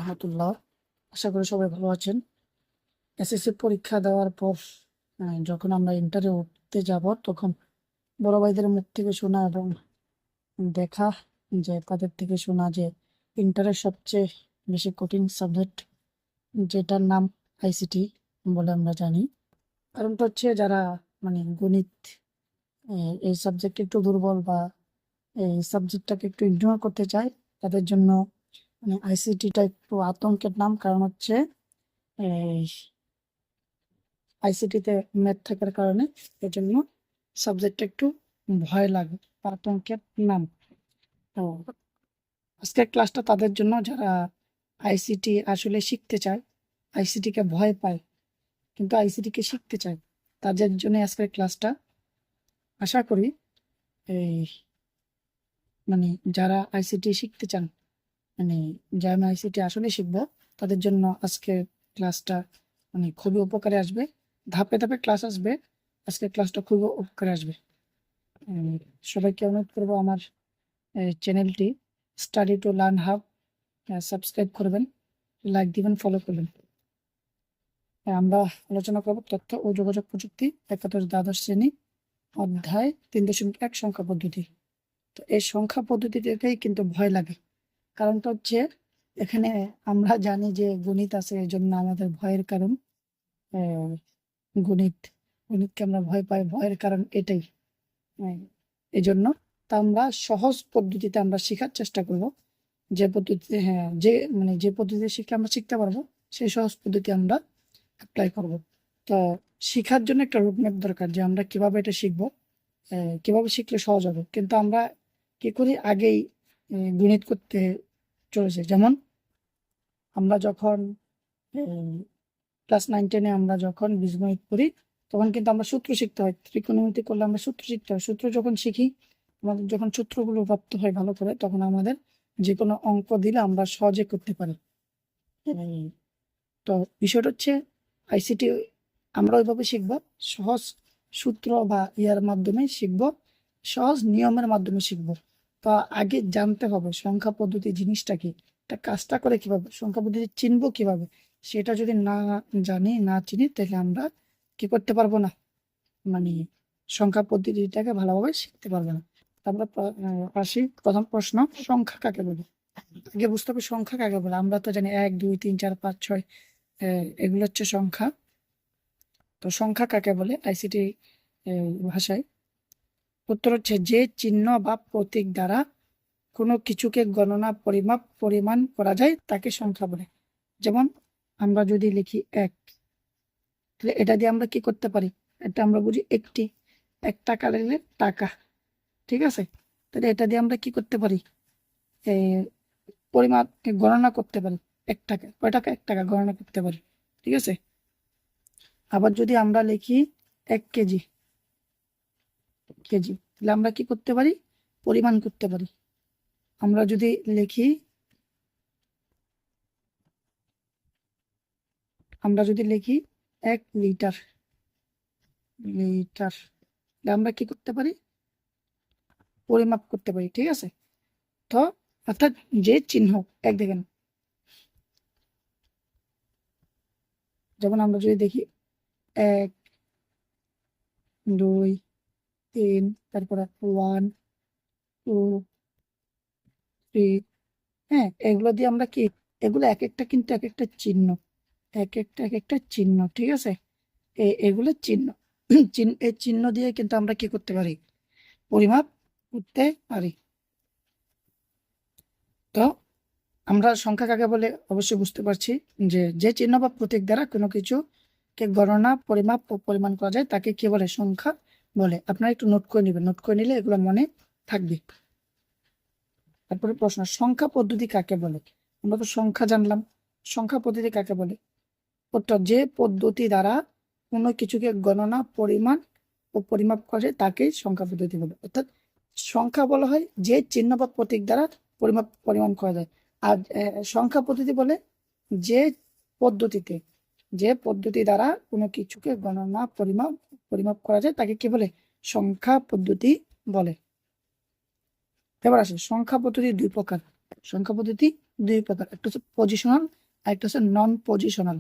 রহমতুল্লাহ। আশা করি সবাই ভালো আছেন। এসএসসি পরীক্ষা দেওয়ার পর যখন আমরা ইন্টারে উঠতে যাব, তখন বড় ভাইদের মুখ থেকে শোনা এবং দেখা, যে তাদের থেকে শোনা যে ইন্টারের সবচেয়ে বেশি কঠিন সাবজেক্ট যেটার নাম আইসিটি বলে আমরা জানি। কারণটা হচ্ছে যারা গণিত এই সাবজেক্ট একটু দুর্বল বা এই সাবজেক্টটাকে একটু ইগনোর করতে চায়, তাদের জন্য আইসিটিটা একটু আতঙ্কের নাম। কারণ হচ্ছে এই আইসিটিতে ম্যাথ থাকার কারণে এর জন্য সাবজেক্টটা একটু ভয় লাগে বা আতঙ্কের নাম। তো আজকের ক্লাসটা তাদের জন্য যারা আইসিটি আসলে শিখতে চায়, আইসিটিকে ভয় পায় কিন্তু আইসিটিকে শিখতে চায়, তাদের জন্য আজকের ক্লাসটা। আশা করি এই যারা আইসিটি শিখতে চান, মানে যারা আমি আইসিটি আসলে শিখবো, তাদের জন্য আজকে ক্লাসটা খুবই উপকারে আসবে। ধাপে ধাপে ক্লাস আসবে, আজকে ক্লাসটা খুবই উপকারে আসবে। সবাইকে অনুরোধ করবো আমার চ্যানেলটি study to learn hub subscribe করবেন, লাইক দিবেন, ফলো করবেন। আমরা আলোচনা করব তথ্য ও যোগাযোগ প্রযুক্তি একাদশ দ্বাদশ শ্রেণী অধ্যায় 3.1 সংখ্যা পদ্ধতি। তো এই সংখ্যা পদ্ধতিটাকেই কিন্তু ভয় লাগে। কারণটা হচ্ছে এখানে আমরা জানি যে গণিত আছে, এই জন্য আমাদের ভয়ের কারণ গণিত। গণিতকে আমরা ভয় পাই, ভয়ের কারণ এটাই। এই জন্য তা আমরা সহজ পদ্ধতিতে আমরা শেখার চেষ্টা করব। যে পদ্ধতিতে যে পদ্ধতিতে শিখলে আমরা শিখতে পারবো, সেই সহজ পদ্ধতি আমরা অ্যাপ্লাই করব। তো শেখার জন্য একটা রোডম্যাপ দরকার, যে আমরা কিভাবে এটা শিখবো, কিভাবে শিখলে সহজ হবে। কিন্তু আমরা কি করি, আগেই গণিত করতে চলেছে। যেমন আমরা যখন ক্লাস 9-10-এ আমরা যখন বীজগণিত করি, তখন কিন্তু আমরা সূত্র শিখতে হয়। ত্রিকোণমিতি করলে আমরা সূত্র শিখতে হয়। সূত্র যখন শিখি, আমাদের যখন সূত্রগুলো প্রাপ্ত হয় ভালো করে, তখন আমাদের যে কোনো অঙ্ক দিলে আমরা সহজে করতে পারি। তো বিষয়টা হচ্ছে আইসিটি আমরা ওইভাবে শিখবো, সহজ সূত্র বা ইয়ার মাধ্যমে শিখবো, সহজ নিয়মের মাধ্যমে শিখবো। তো আগে জানতে হবে সংখ্যা পদ্ধতি জিনিসটা কি, এটা কাজটা করে কিভাবে, সংখ্যা পদ্ধতি চিনবো কিভাবে। সেটা যদি না জানি, না চিনি, তাহলে আমরা কি করতে পারবো না, সংখ্যা পদ্ধতিটাকে ভালোভাবে শিখতে পারবো না। আমরা আসি প্রথম প্রশ্ন, সংখ্যা কাকে বলে। আগে বুঝতে হবে সংখ্যা কাকে বলে। আমরা তো জানি 1 2 3 4 5 6, এগুলো হচ্ছে সংখ্যা। তো সংখ্যা কাকে বলে আইসিটি ভাষায়? উত্তর হচ্ছে যে চিহ্ন বা প্রতীক দ্বারা কোনো কিছুকে গণনা, পরিমাপ, পরিমাণ করা যায় তাকে সংখ্যা বলে। যেমন আমরা যদি লিখি 1, তাহলে এটা দিয়ে আমরা কি করতে পারি, এটা আমরা বুঝি একটি। 1 টাকা লিখলে টাকা, ঠিক আছে। তাহলে এটা দিয়ে আমরা কি করতে পারি, পরিমাপ গণনা করতে পারি। 1 টাকা কয় টাকা, 1 টাকা গণনা করতে পারি, ঠিক আছে। আবার যদি আমরা লিখি 1 কেজি, তাহলে আমরা কি করতে পারি, পরিমাণ করতে পারি। আমরা যদি লিখি 1 লিটার, তাহলে আমরা কি করতে পারি, পরিমাপ করতে পারি, ঠিক আছে। তো অর্থাৎ যে চিহ্ন এক দেখেন, যেমন আমরা যদি দেখি 1 2 3, তারপরে 1 2 3, হ্যাঁ, এগুলো দিয়ে আমরা কি, এগুলো এক একটা কিন্তু এক একটা চিহ্ন, এক একটা চিহ্ন, ঠিক আছে। এগুলো চিহ্ন। এই চিহ্ন দিয়ে কিন্তু আমরা কি করতে পারি, পরিমাপ করতে পারি। তো আমরা সংখ্যা কাকে বলে অবশ্যই বুঝতে পারছি, যে চিহ্ন বা প্রতীক দ্বারা কোনো কিছুকে গণনা, পরিমাপ ও পরিমাণ করা যায় তাকে কি বলে, সংখ্যা বলে। আপনারা একটু নোট করে নেবেন, নোট করে নিলে এগুলো মনে থাকবে। তারপরে প্রশ্ন, সংখ্যা পদ্ধতি কাকে বলে। আমরা তো সংখ্যা জানলাম, সংখ্যা পদ্ধতি কাকে বলে। উত্তর, যে পদ্ধতি দ্বারা কোনো কিছুকে গণনা, পরিমাণ ও পরিমাপ করা যায় তাকেই সংখ্যা পদ্ধতি বলে। অর্থাৎ সংখ্যা বলা হয় যে চিহ্ন বা প্রতীক দ্বারা পরিমাপ, পরিমাণ করা যায়। আর সংখ্যা পদ্ধতি বলে যে পদ্ধতি দ্বারা কোনো কিছুকে গণনা, পরিমাপ করা যায় তাকে কি বলে, সংখ্যা পদ্ধতি বলে। এবার আসে সংখ্যা পদ্ধতি দুই প্রকার। সংখ্যা পদ্ধতি দুই প্রকার, একটা হচ্ছে পজিশনাল, আর একটা হচ্ছে নন পজিশনাল।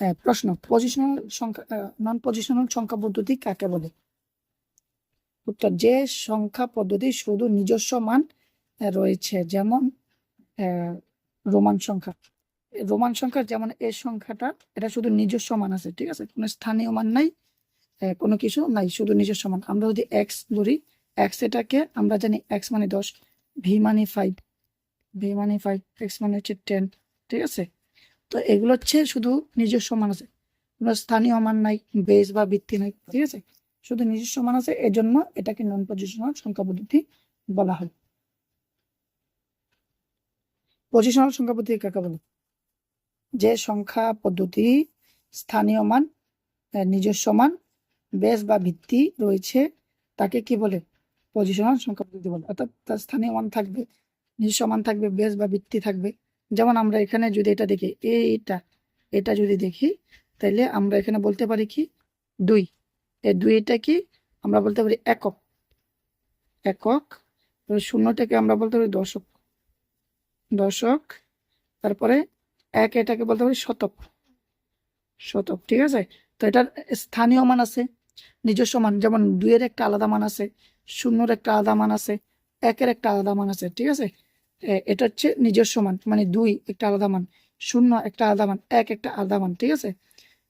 হ্যাঁ, প্রশ্ন, পজিশনাল সংখ্যা, নন পজিশনাল সংখ্যা পদ্ধতি কাকে বলে? উত্তর, যে সংখ্যা পদ্ধতি শুধু নিজস্ব মান রয়েছে, যেমন রোমান সংখ্যা। রোমান সংখ্যার যেমন এই সংখ্যাটা, এটা শুধু নিজস্ব মান আছে, ঠিক আছে, কোনো স্থানীয় মান নাই, কোনো কিছু নাই, শুধু নিজস্ব মান। আমরা যদি এক্স ধরি, এক্স এটাকে আমরা জানি এক্স মানে 10, ভি মানে 5, ভি মানে 5, এক্স মানে হচ্ছে 10, ঠিক আছে। তো এগুলো হচ্ছে শুধু নিজস্ব মান আছে, কোনো স্থানীয় মান নাই, বেস বা ভিত্তি নাই, ঠিক আছে, শুধু নিজস্ব মান আছে, এজন্য এটাকে নন পজিশনাল সংখ্যা পদ্ধতি বলা হয়। পজিশনাল সংখ্যা পদ্ধতি কাকে বলে? যে সংখ্যা পদ্ধতি স্থানীয় মান, নিজস্ব মান, বেস বা ভিত্তি রয়েছে, তাকে কি বলে? পজিশনাল সংখ্যা পদ্ধতি বলে। অর্থাৎ তার স্থানীয় মান থাকবে, নিজস্ব মান থাকবে, বেস বা ভিত্তি থাকবে। যেমন আমরা এখানে যদি এটা দেখি, এইটা, এটা যদি দেখি, তাহলে আমরা এখানে বলতে পারি কি 2, এই 2টা কি আমরা বলতে পারি একক, একক। শূন্যটাকে আমরা বলতে পারি দশক, দশক। তারপরে এটাকে বলতে পারি শতক, শতক, ঠিক আছে। তো এটার স্থানীয় মান আছে, নিজস্ব মান, যেমন 2-এর একটা আলাদা মান আছে, 0-র একটা আলাদা মান আছে, 1-এর একটা আলাদা মান আছে, ঠিক আছে। এটা হচ্ছে নিজস্ব মান, মানে 2 একটা আলাদা মান, 0 একটা আলাদা মান, 1 একটা আলাদা মান, ঠিক আছে।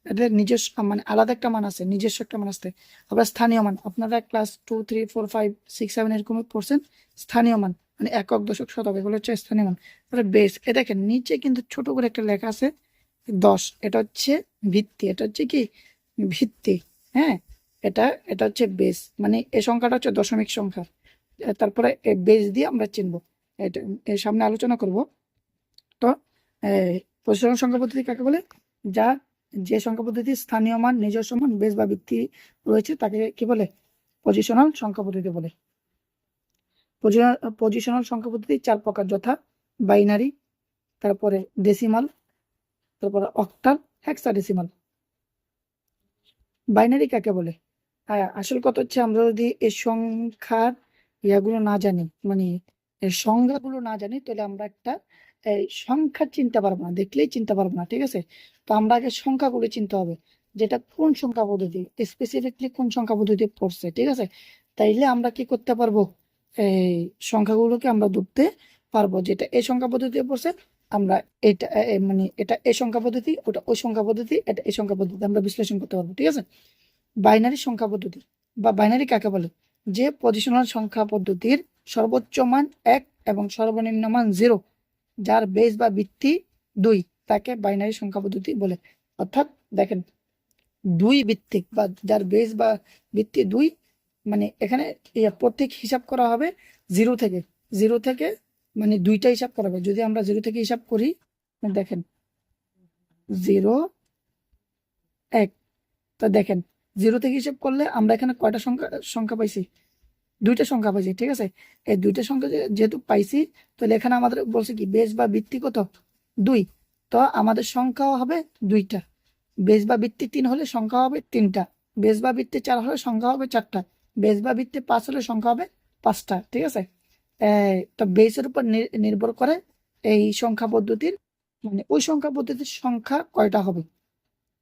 এদের নিজস্ব মানে আলাদা একটা মান আছে, নিজস্ব একটা মান আছে। আবার স্থানীয় মান, আপনারা ক্লাস 2, 3, 4, 5, 6, 7 এরকম পড়ছেন। স্থানীয় মান মানে একক, দশক, শতক, এগুলো হচ্ছে স্থানীয় মান। তাহলে বেস, এ দেখেন নিচে কিন্তু ছোট করে একটা লেখা আছে 10, এটা হচ্ছে ভিত্তি, এটা হচ্ছে কি ভিত্তি, হ্যাঁ। এটা এটা হচ্ছে বেস, মানে এই সংখ্যাটা হচ্ছে দশমিক সংখ্যা। তারপরে এই বেস দিয়ে আমরা চিনবো, এটা এর সামনে আলোচনা করব। তো পজিশনাল সংখ্যা পদ্ধতি কাকে বলে? যা যে সংখ্যা পদ্ধতি স্থানীয় মান, নিজস্ব মান, বেস বা ভিত্তি রয়েছে, তাকে কি বলে? পজিশনাল সংখ্যা পদ্ধতি বলে। পজিশনাল সংখ্যা পদ্ধতি 4 প্রকার, যথা বাইনারি, তারপরে ডেসিমাল, তারপরে অক্টাল, হেক্সাডেসিমাল। বাইনারি কাকে বলে? আসল কথা হচ্ছে, আমরা যদি এই সংখ্যার ইয়াগুলো না জানি, মানে এর সংজ্ঞাগুলো না জানি, তাহলে আমরা একটা এই সংখ্যা চিনতে পারবো না, দেখলেই চিনতে পারবো না, ঠিক আছে। তো আমরা আগে সংখ্যাগুলো চিনতে হবে, যেটা কোন সংখ্যা পদ্ধতি, স্পেসিফিকলি কোন সংখ্যা পদ্ধতি পড়ছে, ঠিক আছে। তাইলে আমরা কি করতে পারবো, এই সংখ্যাগুলোকে আমরা ধরতে পারবো, যেটা এই সংখ্যা পদ্ধতি পড়ছে, আমরা এটা মানে এটা এই সংখ্যা পদ্ধতি, ওটা ওই সংখ্যা পদ্ধতি, এটা এই সংখ্যা পদ্ধতি, আমরা বিশ্লেষণ করতে পারবো, ঠিক আছে। বাইনারি সংখ্যা পদ্ধতি বা বাইনারি কাকে বলে? যে পজিশনাল সংখ্যা পদ্ধতির সর্বোচ্চ মান 1 এবং সর্বনিম্ন মান 0, যার বেস বা ভিত্তি 2, তাকে বাইনারি সংখ্যা পদ্ধতি বলে। অর্থাৎ দেখেন, 2 ভিত্তিক বা যার বেস বা ভিত্তি 2, মানে এখানে প্রত্যেক হিসাব করা হবে 0 থেকে, 0 থেকে, মানে 2টা হিসাব করা হবে। যদি আমরা 0 থেকে হিসাব করি, দেখেন 0, 1, তো দেখেন 0 থেকে হিসাব করলে আমরা এখানে কয়টা সংখ্যা সংখ্যা পাইছি? 2টা সংখ্যা পাইছি, ঠিক আছে। এই 2টা সংখ্যা যেহেতু পাইছি, তাহলে এখানে আমাদের বলছে কি বেস বা ভিত্তি কত? 2। তো আমাদের সংখ্যাও হবে 2টা। বেস বা ভিত্তি 3 হলে সংখ্যা হবে 3টা, বেস বা ভিত্তি 4 হলে সংখ্যা হবে 4টা, বেস বা ভিত্তি 5 হলে সংখ্যা হবে 5টা, ঠিক আছে। তো বেসের উপর নির্ভর করে এই সংখ্যা পদ্ধতির, মানে ওই সংখ্যা পদ্ধতির সংখ্যা কয়টা হবে।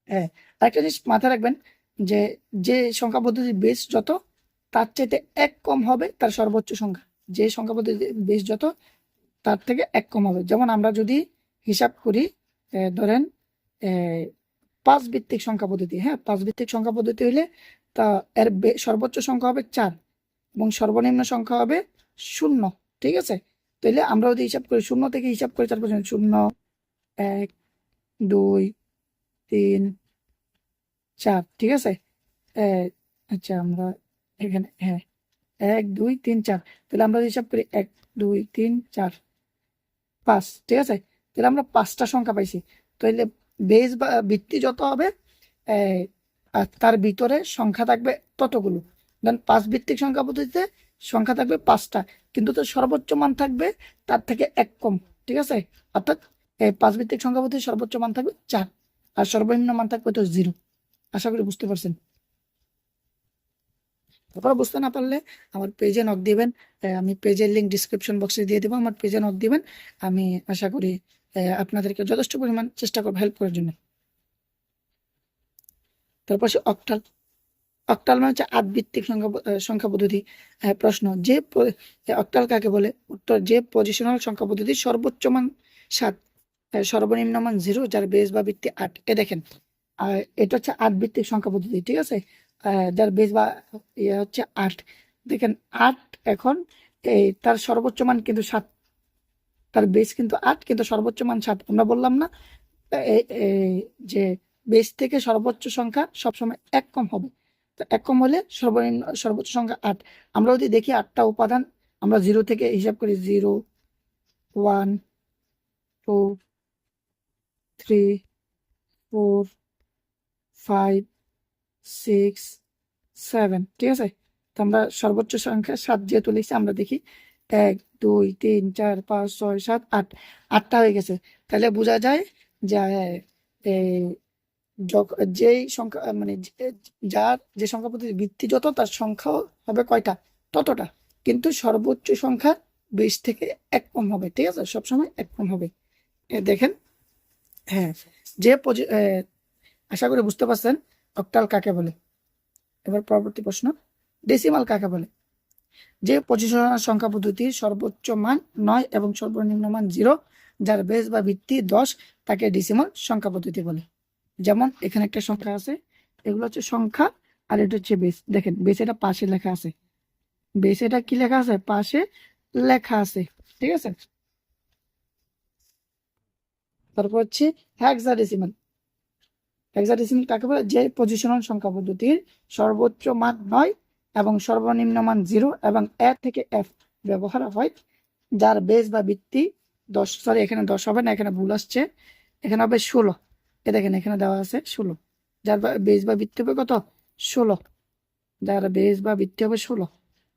হ্যাঁ, আরেকটা জিনিস মাথায় রাখবেন, যে যে সংখ্যা পদ্ধতির বেস যত, তার চাইতে 1 কম হবে তার সর্বোচ্চ সংখ্যা। যে সংখ্যা পদ্ধতির বেস যত, তার থেকে 1 কম হবে। যেমন আমরা যদি হিসাব করি, ধরেন 5 ভিত্তিক সংখ্যা পদ্ধতি, হ্যাঁ, 5 ভিত্তিক সংখ্যা পদ্ধতি হইলে তা এর সর্বোচ্চ সংখ্যা হবে 4 এবং সর্বনিম্ন সংখ্যা হবে 0, ঠিক আছে। তাহলে আমরা যদি হিসাব করি 0 থেকে হিসাব করি 4 পর্যন্ত, 0, 1, 2, 3, 4, ঠিক আছে। আচ্ছা, আমরা এখানে, হ্যাঁ, 1, 2, 3, 4, তাহলে আমরা হিসাব করি 1, 2, 3, 4, 5, ঠিক আছে। তাহলে আমরা 5টা সংখ্যা পাইছি। তাহলে বেস বা ভিত্তি যত হবে, আর তার ভিতরে সংখ্যা থাকবে ততগুলো। দেন 5 ভিত্তিক সংখ্যা পদ্ধতিতে সংখ্যা থাকবে 5টা, কিন্তু তার সর্বোচ্চ মান থাকবে তার থেকে 1 কম, ঠিক আছে। অর্থাৎ 5 ভিত্তিক সংখ্যা পদ্ধতির সর্বোচ্চ মান থাকবে 4, আর সর্বনিম্ন মান থাকবে তো 0। আশা করি বুঝতে পারছেন। তারপর বুঝতে না পারলে আমার পেজে নক দিবেন। আমি পেজের লিঙ্ক ডিসক্রিপশন বক্সে দিয়ে দেবো, আমার পেজে নক দিবেন। আমি আশা করি আপনাদেরকে যথেষ্ট পরিমাণ চেষ্টা করবো হেল্প করার জন্য। তারপর সে অক্টাল। অক্টাল মানে হচ্ছে আটভিত্তিক সংখ্যা পদ্ধতি। প্রশ্ন, অক্টাল কাকে বলে? উত্তর, যে পজিশনাল সংখ্যা পদ্ধতির সর্বোচ্চ মান 7, সর্বনিম্ন মান 0, যার বেস বা ভিত্তি 8। দেখেন, এটা হচ্ছে আটভিত্তিক সংখ্যা পদ্ধতি, ঠিক আছে। যার বেস বা ইয়ে হচ্ছে 8। দেখেন 8 এখন তার সর্বোচ্চ মান কিন্তু 7, তার বেস কিন্তু 8 কিন্তু সর্বোচ্চ মান 7। আমরা বললাম না যে বেস থেকে সর্বোচ্চ সংখ্যা সবসময় এক কম হবে। তো এক কম হলে সর্বনিম্ন সর্বোচ্চ সংখ্যা 8। আমরা যদি দেখি 8টা উপাদান, আমরা 0 থেকে হিসাব করি, 0, 1, 2, 3, 4, 5, 6, 7, ঠিক আছে। তো আমরা সর্বোচ্চ সংখ্যা 7 যেহেতু লিখছি, আমরা দেখি 1, 2, 3, 4, 5, 6, 7, 8, 8টা হয়ে গেছে। তাহলে বোঝা যায় যে যেই সংখ্যা মানে যার যে সংখ্যা পদ্ধতি ভিত্তি যত, তার সংখ্যা হবে কয়টা? ততটা। কিন্তু সর্বোচ্চ সংখ্যা 20 থেকে এক কম হবে, ঠিক আছে, সবসময় এক কম হবে। দেখেন, হ্যাঁ, যে আশা করি বুঝতে পারছেন অক্টাল কাকে বলে। এবার পরবর্তী প্রশ্ন, ডেসিমাল কাকে বলে? যে পজিশনাল সংখ্যা পদ্ধতির সর্বোচ্চ মান 9 এবং সর্বনিম্ন মান 0, যার বেস বা ভিত্তি 10, তাকে ডেসিমাল সংখ্যা পদ্ধতি বলে। যেমন এখানে একটা সংখ্যা আছে, এগুলো হচ্ছে সংখ্যা, আর এটা হচ্ছে বেস। দেখেন বেস এটা পাশে লেখা আছে, বেস এটা কি লেখা আছে? পাশে লেখা আছে, ঠিক আছে। তারপর হচ্ছে হেক্সাডেসিমাল। হেক্সাডেসিমাল কাকে বলে? যে পজিশনাল সংখ্যা পদ্ধতির সর্বোচ্চ মান 9 এবং সর্বনিম্ন মান 0 এবং এ থেকে এফ ব্যবহার হয়, যার বেস বা ভিত্তি 10, সরি এখানে 10 হবে না, এখানে ভুল আসছে, এখানে হবে 16। দেখেন এখানে দেওয়া আছে 16, যার বেস বা ভিত্তি হবে কত? 16, যার বেস বা ভিত্তি হবে 16।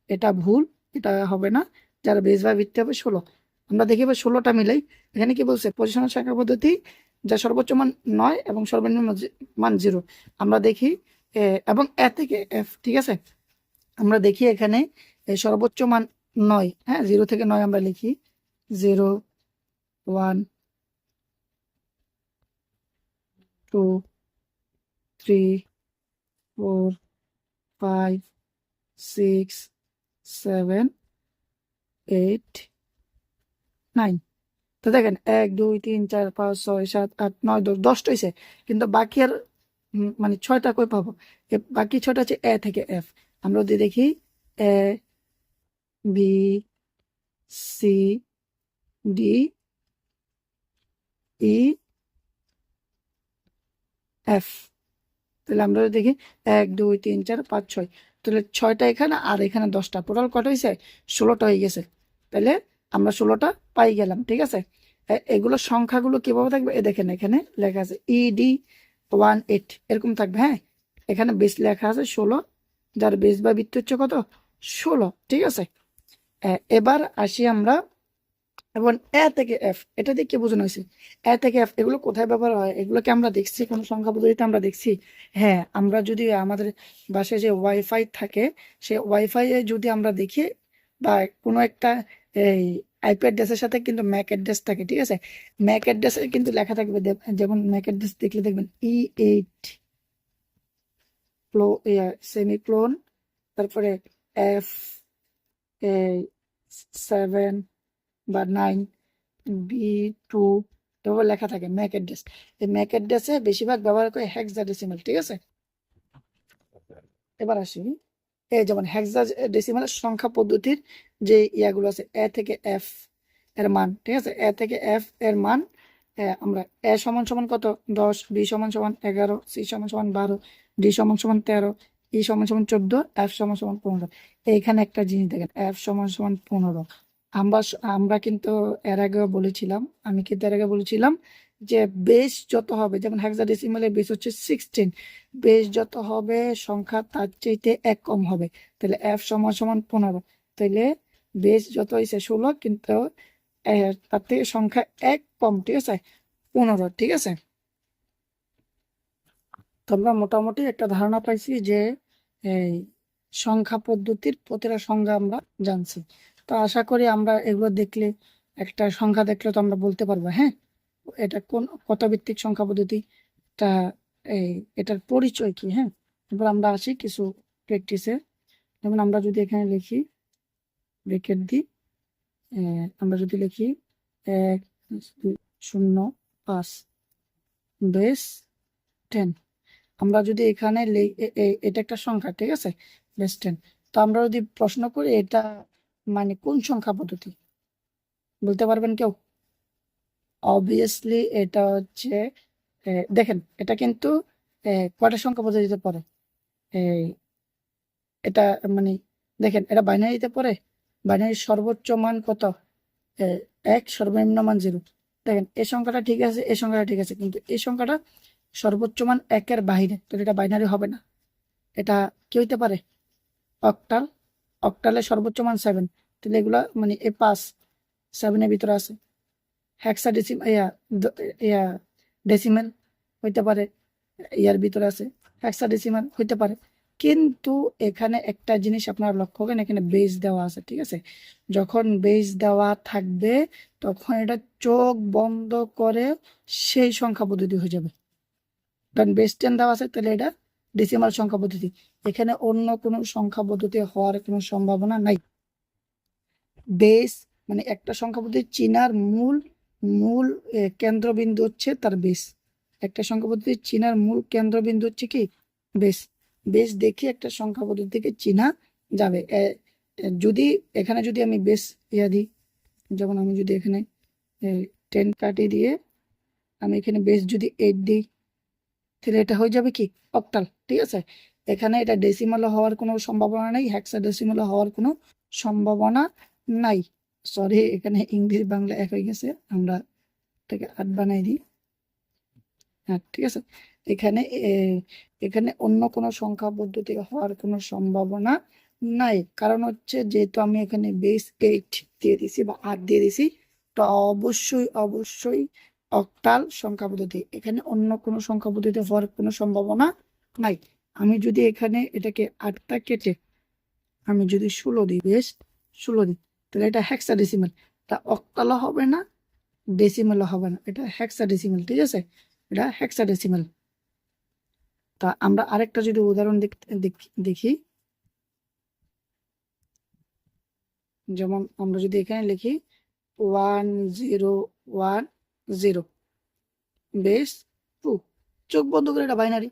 এটা ভুল, এটা হবে না, যার বেস বা ভিত্তি হবে 16। আমরা দেখি 16টা মিলাই। এখানে কি বলছে? পজিশনাল সংখ্যা পদ্ধতি যা সর্বোচ্চ মান 9 এবং সর্বনিম্ন মান 0। আমরা দেখি এবং এ থেকে এফ, ঠিক আছে। আমরা দেখি এখানে সর্বোচ্চ মান 9, হ্যাঁ, 0 থেকে 9 আমরা লিখি 0, 1, 2, 3, 4, 5, 6, 7, 8, 9। তো দেখেন 1, 2, 3, 4, 5, 6, 7, 8, 9, 10, 10টা হয়েছে। কিন্তু বাকি আর মানে 6টা কই পাবো? বাকি 6টা হচ্ছে এ থেকে এফ। আমরা যদি দেখি এ, বি, সি, ডি, ই, এফ। তাহলে আমরা যদি দেখি 1, 2, 3, 4, 5, 6, তাহলে 6টা এখানে আর এখানে 10টা, টোটাল কত হয়েছে? 16টা হয়ে গেছে। তাহলে আমরা 16টা পাই গেলাম, ঠিক আছে। এগুলো সংখ্যাগুলো কিভাবে থাকবে? দেখেন এখানে লেখা আছে ED 18 এরকম থাকবে, হ্যাঁ। এখানে বেস লেখা আছে 16, যার বেস বা ভিত্তি হচ্ছে কত? 16, ঠিক আছে। এবার আসি আমরা, এবং এ থেকে এফ, এটা দিয়ে কি বোঝানো হয়েছে? এ থেকে এফ এগুলো কোথায় ব্যবহার হয়? এগুলোকে আমরা দেখছি কোন সংখ্যা পদ্ধতিতে আমরা দেখছি? হ্যাঁ, আমরা যদি আমাদের বাসায় যে ওয়াইফাই থাকে, সেই ওয়াইফাই এ যদি আমরা দেখি, বা কোনো একটা এই আইপি অ্যাড্রেসের সাথে কিন্তু ম্যাক অ্যাড্রেস থাকে, ঠিক আছে। ম্যাক অ্যাড্রেসে কিন্তু লেখা থাকবে, যেমন ম্যাক অ্যাড্রেস দেখলে দেখবেন E8 সেমিক্লোন, তারপরে F7 বা 9, B2, এভাবে লেখা থাকে ম্যাক অ্যাড্রেস। এই ম্যাক অ্যাড্রেসে বেশিরভাগ ব্যবহার করে হেক্সাডেসিমাল, ঠিক আছে। এবার আসি, এই যেমন হেক্সাডেসিমাল সংখ্যা পদ্ধতির যে ইয়াগুলো আছে, এ থেকে এফ এর মান, ঠিক আছে। এ থেকে এফ এর মান আমরা এ সমান সমান কত? 10, বি সমান সমান 11, সি সমান সমান 12, ডি সমান সমান 13, ই সমান সমান 14, এফ সমান সমান 15। এইখানে একটা জিনিস দেখেন, এফ সমান সমান 15। আমরা আমরা কিন্তু এর আগেও বলেছিলাম, আমি কিন্তু এর আগে বলেছিলাম যে বেস যত হবে, যেমন হেক্সাডেসিমালের বেস হচ্ছে 16, বেস যত হবে সংখ্যা তার চাইতে এক কম হবে। তাহলে এফ সমান সমান 15। তাহলে বেস যত হয়েছে 16, কিন্তু তার থেকে সংখ্যা এক কম, ঠিক আছে, 15, ঠিক আছে। তো আমরা মোটামুটি একটা ধারণা পাইছি যে এই সংখ্যা পদ্ধতির প্রতিটা সংজ্ঞা আমরা জানছি। তো আশা করি আমরা এগুলো দেখলে, একটা সংখ্যা দেখলে তো আমরা বলতে পারবো, হ্যাঁ, এটা কোন কথাভিত্তিক সংখ্যা পদ্ধতি, তা এই এটার পরিচয় কি। হ্যাঁ, এবার আমরা আসি কিছু প্র্যাকটিসে। যেমন আমরা যদি এখানে লিখি, ব্রেকেট দিই, আমরা যদি লিখি 1.05 বেস 10, আমরা যদি এখানে এটা একটা সংখ্যা, ঠিক আছে, বেস 10। তো আমরা যদি প্রশ্ন করি এটা মানে কোন সংখ্যা পদ্ধতি, বলতে পারবেন কেউ? অবভিয়াসলি এটা হচ্ছে, দেখেন এটা কিন্তু কয়টা সংখ্যা পদ্ধতিতে পড়ে, এই এটা মানে দেখেন এটা বাইনারিতে পড়ে। বাইনারির সর্বোচ্চ মান কত? 1, সর্বনিম্ন মান 0। দেখেন এই সংখ্যাটা ঠিক আছে, এই সংখ্যাটা ঠিক আছে, কিন্তু এই সংখ্যাটা সর্বোচ্চ মান 1-এর বাইরে, তো এটা বাইনারি হবে না। এটা কি হইতে পারে? অক্টাল। অক্টালের সর্বোচ্চ মান 7, তাহলে এগুলা মানে এ 5 7-এর ভিতরে আছে। হেক্সাডেসিমাল ইয়া ডেসিমেল হইতে পারে, ইয়ার ভিতরে আছে। হেক্সাডেসিমাল হইতে পারে, কিন্তু এখানে একটা জিনিস আপনারা লক্ষ্য করেন, এখানে বেস দেওয়া আছে, ঠিক আছে। যখন বেস দেওয়া থাকবে তখন এটা চোখ বন্ধ করে সেই সংখ্যা পদ্ধতি হয়ে যাবে। কারণ বেস 10 দেওয়া আছে, তাহলে এটা ডেসিমাল সংখ্যা পদ্ধতি। এখানে অন্য কোনো সংখ্যা পদ্ধতি হওয়ার কোনো সম্ভাবনা নাই। বেস মানে একটা সংখ্যা পদ্ধতি চিনার মূল মূল কেন্দ্রবিন্দু হচ্ছে তার বেস। একটা সংখ্যা পদ্ধতি চিনার মূল কেন্দ্রবিন্দু হচ্ছে কি? বেস। বেস দেখে একটা সংখ্যা পদ্ধতিকে চিনা যাবে। যদি এখানে যদি আমি বেস দিই, যেমন আমি যদি এখানে 10 কাটি দিয়ে আমি এখানে বেস যদি 8 দিই, তাহলে এটা হয়ে যাবে কি? অক্টাল, ঠিক আছে। এখানে এটা ডেসিমাল হওয়ার কোনো সম্ভাবনা নাই, হেক্সাডেসিমাল হওয়ার কোনো সম্ভাবনা নাই। সরি, এখানে ইংলিশ বাংলা এক হয়ে গেছে, আমরা এটাকে 8 বানাই দিই। হ্যাঁ, ঠিক আছে। এখানে এখানে অন্য কোনো সংখ্যা পদ্ধতি হওয়ার কোনো সম্ভাবনা নাই, কারণ হচ্ছে যেহেতু আমি এখানে বেস 8 দিয়ে দিছি বা 8 দিয়ে দিছি, তো অবশ্যই অবশ্যই অক্টাল সংখ্যা পদ্ধতি। এখানে অন্য কোনো সংখ্যা পদ্ধতি হওয়ার কোনো সম্ভাবনা নাই। আমি যদি এখানে এটাকে 8টা কেটে আমি যদি 16 দিই, বেশ 16 দিই, তাহলে এটা হেক্সাডেসিমাল। এটা অক্টালও হবে না, ডেসিমালও হবে না, এটা হেক্সাডেসিমাল, ঠিক আছে, এটা হেক্সাডেসিমাল। তা আমরা আরেকটা যদি উদাহরণ দেখি, যেমন আমরা যদি এখানে লিখি 1010 বেস 2, চোখ বন্ধ করে এটা বাইনারি,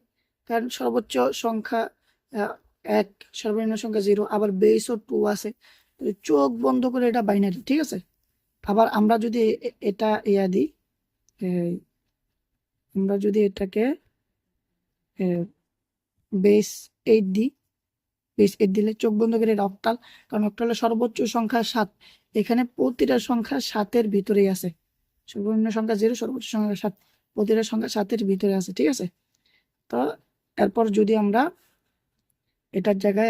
কারণ সর্বোচ্চ সংখ্যা 1, সর্বনিম্ন সংখ্যা 0, আবার বেসও 2 আছে, চোখ বন্ধ করে এটা বাইনারি, ঠিক আছে। আবার আমরা যদি এটা দিই, আমরা যদি এটাকে বেস 8 দিই, বেস 8 দিলে চোখ বন্ধ করে এটা অক্টাল, কারণ অক্টালের সর্বোচ্চ সংখ্যা 7, এখানে প্রতিটা সংখ্যা 7-এর ভিতরেই আছে। সর্বনিম্ন সংখ্যা 0, সর্বোচ্চ সংখ্যা 7, প্রতিটা সংখ্যা 7-এর ভিতরে আছে, ঠিক আছে। তো এরপর যদি আমরা এটার জায়গায়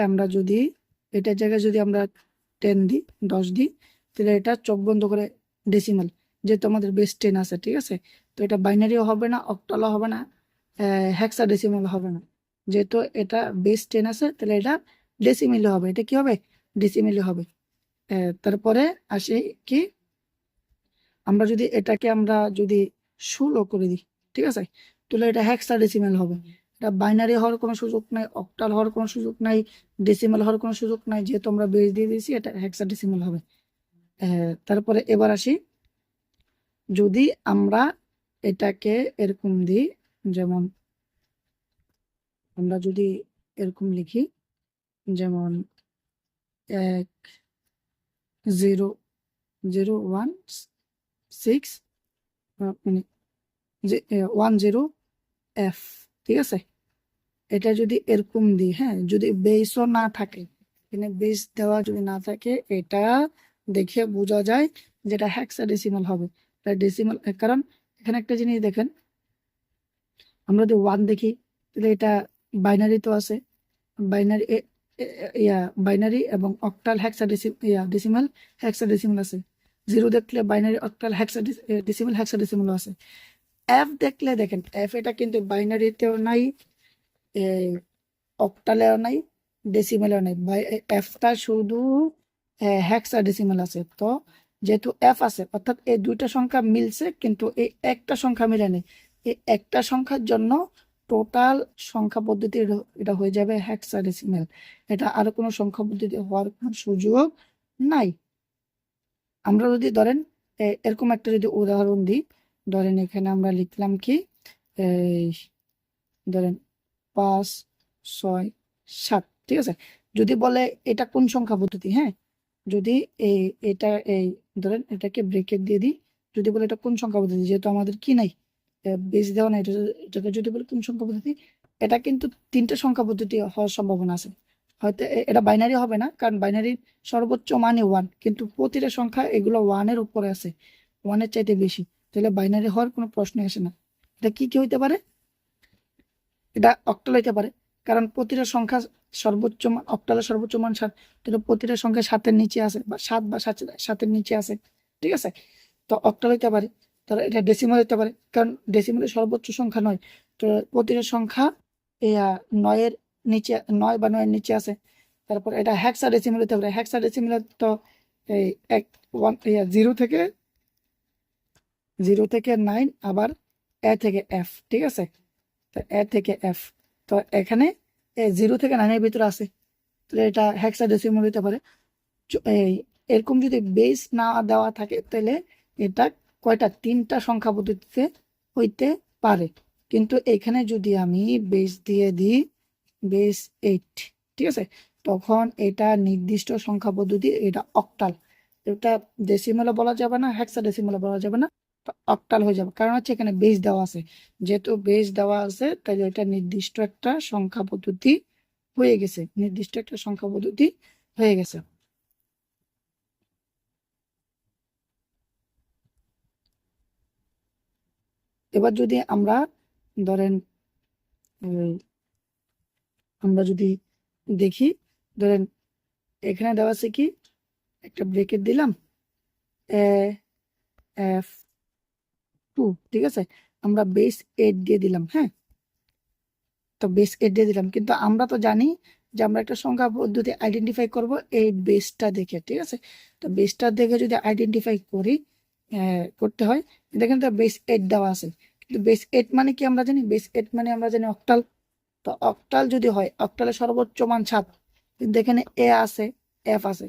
যদি আমরা 10 দিই, 10 দিই, তাহলে এটা চোখ বন্ধ করে ডেসিমাল, যেহেতু আমাদের বেস 10 আছে, ঠিক আছে। তো এটা বাইনারিও হবে না, অক্টালও হবে না, হেক্সাডেসিমাল হবে না। যেহেতু এটা বেস 10 আছে, তাহলে এটা ডেসিমিলে হবে। এটা কি হবে? ডেসিমিলে হবে। তারপরে আসি কি, আমরা যদি এটাকে আমরা যদি 16 করে দিই, ঠিক আছে, তাহলে এটা হেক্সাডেসিমাল হবে। এটা বাইনারি হওয়ার কোনো সুযোগ নাই, অক্টাল হওয়ার কোনো সুযোগ নাই, ডেসিমাল হওয়ার কোনো সুযোগ নাই, যেহেতু আমরা বেস দিয়ে দিয়েছি, এটা হেক্সাডেসিমাল হবে। তারপরে এবার আসি, যদি আমরা এটাকে এরকম দিই, যেমন আমরা যদি এরকম লিখি, যেমন 1016 মানে 10F, ঠিক আছে। এটা যদি এরকম দিই, হ্যাঁ, যদি বেসও না থাকে, এখানে বেস দেওয়া যদি না থাকে, এটা দেখে বোঝা যায় যেটা হেক্সাডেসিমাল হবে। এটা ডেসিমাল, কারণ এখানে একটা জিনিস দেখেন, আমরা যদি 1 দেখি, তাহলে এটা বাইনারি তো আছে, বাইনারি বাইনারি এবং অক্টাল ডেসিমাল হেক্সাডেসিমাল আছে। 0 দেখলে বাইনারি, অক্টাল, ডেসিমাল হেক্সাডেসিমাল আছে। এফ দেখলে দেখেন, এফ এটা কিন্তু বাইনারিতেও নাই, অক্টালেও নাই, ডেসিমেলও নেই, এফটা শুধু হেক্সাডেসিমেল আছে। তো যেহেতু এফ আছে অর্থাৎ এই দুইটা সংখ্যা মিলছে কিন্তু এই একটা সংখ্যা মিলে নেই, এই একটা সংখ্যার জন্য টোটাল সংখ্যা পদ্ধতি এটা হয়ে যাবে হেক্সাডেসিমেল। এটা আর কোনো সংখ্যা পদ্ধতি হওয়ার কোনো সুযোগ নাই। আমরা যদি ধরেন এরকম একটা যদি উদাহরণ দিই, ধরেন এখানে আমরা লিখলাম কি এই ধরেন 5 6 7, ঠিক আছে। যদি বলে এটা কোন সংখ্যা পদ্ধতি, হ্যাঁ, যদি এই এটা এই ধরেন এটাকে ব্রেকেট দিয়ে দিই, যদি বলে এটা কোন সংখ্যা পদ্ধতি, যেহেতু আমাদের কি নাই বেস দেওয়া নাই, এটাকে যদি বলে কোন সংখ্যা পদ্ধতি, এটা কিন্তু তিনটা সংখ্যা পদ্ধতি হওয়ার সম্ভাবনা আছে। হয়তো এটা বাইনারি হবে না, কারণ বাইনারির সর্বোচ্চ মানে 1, কিন্তু প্রতিটা সংখ্যা এগুলো 1-এর উপরে আছে, 1-এর চাইতে বেশি, তাহলে বাইনারি হওয়ার কোনো প্রশ্নই আসে না। এটা কি কি হইতে পারে? এটা অক্টাল হইতে পারে, কারণ প্রতিটা সংখ্যা সর্বোচ্চ মান, অক্টালের সর্বোচ্চ মান 7, তাহলে প্রতিটা সংখ্যা 7-এর নিচে আছে বা 7 বা 7-এর নিচে আছে, ঠিক আছে। তো অক্টাল হইতে পারে। তাহলে এটা ডেসিমাল হইতে পারে, কারণ ডেসিমালের সর্বোচ্চ সংখ্যা 9, তো প্রতিটা সংখ্যা এই 9-এর নিচে, 9 বা 9-এর নিচে আছে। তারপর এটা হেক্সা ডেসিমাল হইতে পারে। হেক্সা ডেসিমাল তো এই এক 0 থেকে 9, আবার এ থেকে এফ, ঠিক আছে। তো এ থেকে এফ, তো এখানে 0 থেকে 9-এর ভিতরে আছে, তাহলে এটা হেক্সাডেসিমাল হতে পারে। এই এরকম যদি বেস না দেওয়া থাকে তাহলে এটা কয়টা, তিনটা সংখ্যা পদ্ধতিতে হইতে পারে। কিন্তু এখানে যদি আমি বেস দিয়ে দিই বেস 8, ঠিক আছে, তখন এটা নির্দিষ্ট সংখ্যা পদ্ধতি, এটা অক্টাল। এটা ডেসিমেলও বলা যাবে না, হেক্সাডেসিমেলও বলা যাবে না, অক্টাল হয়ে যাবে, কারণ হচ্ছে এখানে বেস দেওয়া আছে। যেহেতু বেস দেওয়া আছে তাহলে এটা নির্দিষ্ট একটা সংখ্যা পদ্ধতি হয়ে গেছে, নির্দিষ্ট একটা সংখ্যা পদ্ধতি হয়ে গেছে। এবার যদি আমরা ধরেন আমরা যদি দেখি, ধরেন এখানে দেওয়া আছে কি, একটা ব্রেকেট দিলাম এ এফ 2, ঠিক আছে, আমরা বেস 8 দিয়ে দিলাম, হ্যাঁ, তো বেস 8 দিয়ে দিলাম, কিন্তু আমরা তো জানি যে আমরা একটা সংখ্যা পদ্ধতি আইডেন্টিফাই করব এই বেসটা দেখে, ঠিক আছে। তো বেসটা দেখে যদি আইডেন্টিফাই করি করতে হয়, দেখেন তো বেস 8 দেওয়া আছে, কিন্তু বেস 8 মানে কি আমরা জানি, বেস 8 মানে আমরা জানি অক্টাল। তো অক্টাল যদি হয়, অক্টালের সর্বোচ্চ মান 7, কিন্তু এখানে এ আছে, এফ আছে,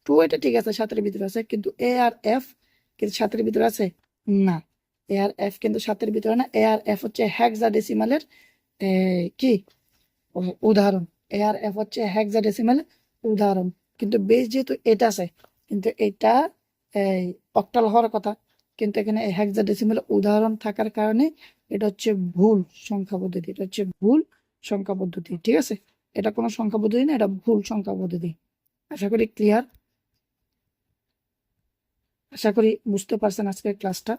2 এটা ঠিক আছে 7-এর ভিতরে আছে, কিন্তু এ আর এফ কিন্তু 7-এর ভিতরে আছে না, এ আর এফ কিন্তু 7-এর ভিতরে না। এ আর এফ হচ্ছে হেক্সাডেসিমালের কি উদাহরণ, এ আর এফ হচ্ছে হেক্সাডেসিমাল উদাহরণ, কিন্তু বেস যেহেতু এটা আছে, কিন্তু এটা এই অক্টাল হওয়ার কথা, কিন্তু এখানে হেক্সাডেসিমাল উদাহরণ থাকার কারণে এটা হচ্ছে ভুল সংখ্যা পদ্ধতি, এটা হচ্ছে ভুল সংখ্যা পদ্ধতি, ঠিক আছে। এটা কোনো সংখ্যা পদ্ধতি না, এটা ভুল সংখ্যা পদ্ধতি। আশা করি ক্লিয়ার, আশা করি বুঝতে পারছেন আজকের ক্লাসটা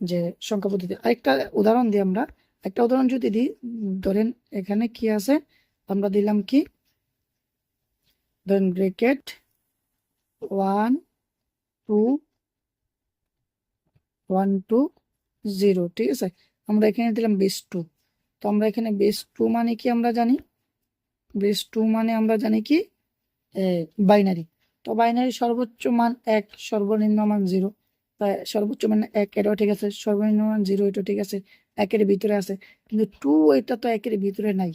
যে সংখ্যা পদ্ধতি। আরেকটা উদাহরণ দিই আমরা, একটা উদাহরণ যদি দিই, ধরেন এখানে কি আছে, আমরা দিলাম কি, ধরেন ব্রেকেট 1 2 1 2 0, ঠিক আছে। আমরা এখানে দিলাম বেস 2, তো আমরা এখানে বেস 2 মানে কি আমরা জানি, বেস 2 মানে আমরা জানি কি বাইনারি। তো বাইনারি সর্বোচ্চ মান 1, সর্বনিম্ন মান 0, তাই সর্বোচ্চ মান 1, এটাও ঠিক আছে, সর্বনিম্ন মান 0, এটাও ঠিক আছে, 1-এর ভিতরে আছে, কিন্তু 2 এটা তো 1-এর ভিতরে নাই,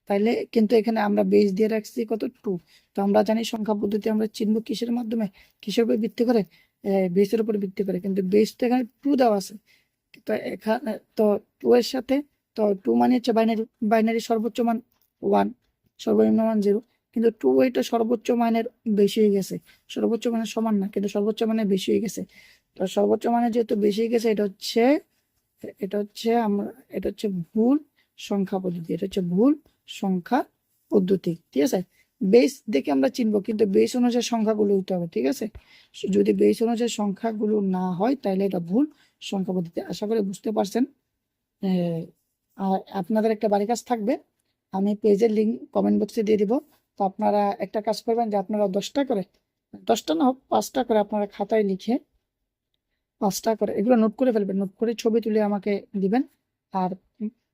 তাইলে কিন্তু এখানে আমরা বেস দিয়ে রাখছি কত 2। তো আমরা জানি সংখ্যা পদ্ধতি আমরা চিনব কিসের মাধ্যমে, কিসের উপর ভিত্তি করে, বেসের উপর ভিত্তি করে, কিন্তু বেস তো এখানে 2 দেওয়া আছে, তো এখানে তো 2 এর সাথে, তো 2 মানে হচ্ছে বাইনারি, বাইনারি সর্বোচ্চ মান 1, সর্বনিম্ন মান 0, কিন্তু 2 এটা সর্বোচ্চ মানের বেশি হয়ে গেছে, সর্বোচ্চ মানের সমান না, কিন্তু সর্বোচ্চ মানের বেশি হয়ে গেছে। তো সর্বোচ্চ মানের যেহেতু বেশি হয়ে গেছে, এটা হচ্ছে ভুল সংখ্যা পদ্ধতি, এটা হচ্ছে ভুল সংখ্যা পদ্ধতি, ঠিক আছে। বেস দেখে আমরা চিনবো, কিন্তু বেস অনুযায়ী সংখ্যাগুলো হইতে হবে, ঠিক আছে। যদি বেস অনুযায়ী সংখ্যাগুলো না হয় তাহলে এটা ভুল সংখ্যা পদ্ধতি। আশা করি বুঝতে পারছেন। আর আপনাদের একটা বাড়ি কাজ থাকবে, আমি পেজের লিঙ্ক কমেন্ট বক্সে দিয়ে দিব। তো আপনারা একটা কাজ করবেন যে আপনারা 10টা করে, 10টা না হোক 5টা করে আপনারা খাতায় লিখে 5টা করে এগুলো নোট করে ফেলবেন, নোট করে ছবি তুলে আমাকে দিবেন। আর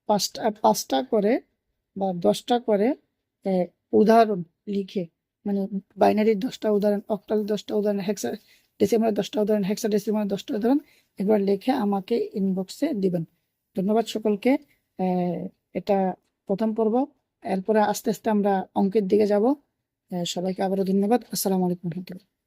5টা করে বা 10টা করে উদাহরণ লিখে, মানে বাইনারির 10টা উদাহরণ, অক্টালের 10টা উদাহরণ, হেক্সা ডেসিমালের 10টা উদাহরণ, হেক্সা ডেসিমালের 10টা উদাহরণ এবার লিখে আমাকে ইনবক্সে দিবেন। ধন্যবাদ সকলকে। এটা প্রথম পর্ব, এরপরে আস্তে আস্তে আমরা অঙ্কের দিকে যাব। সবাইকে আবারও ধন্যবাদ। আসসালামু আলাইকুম রহমতুল্লাহ।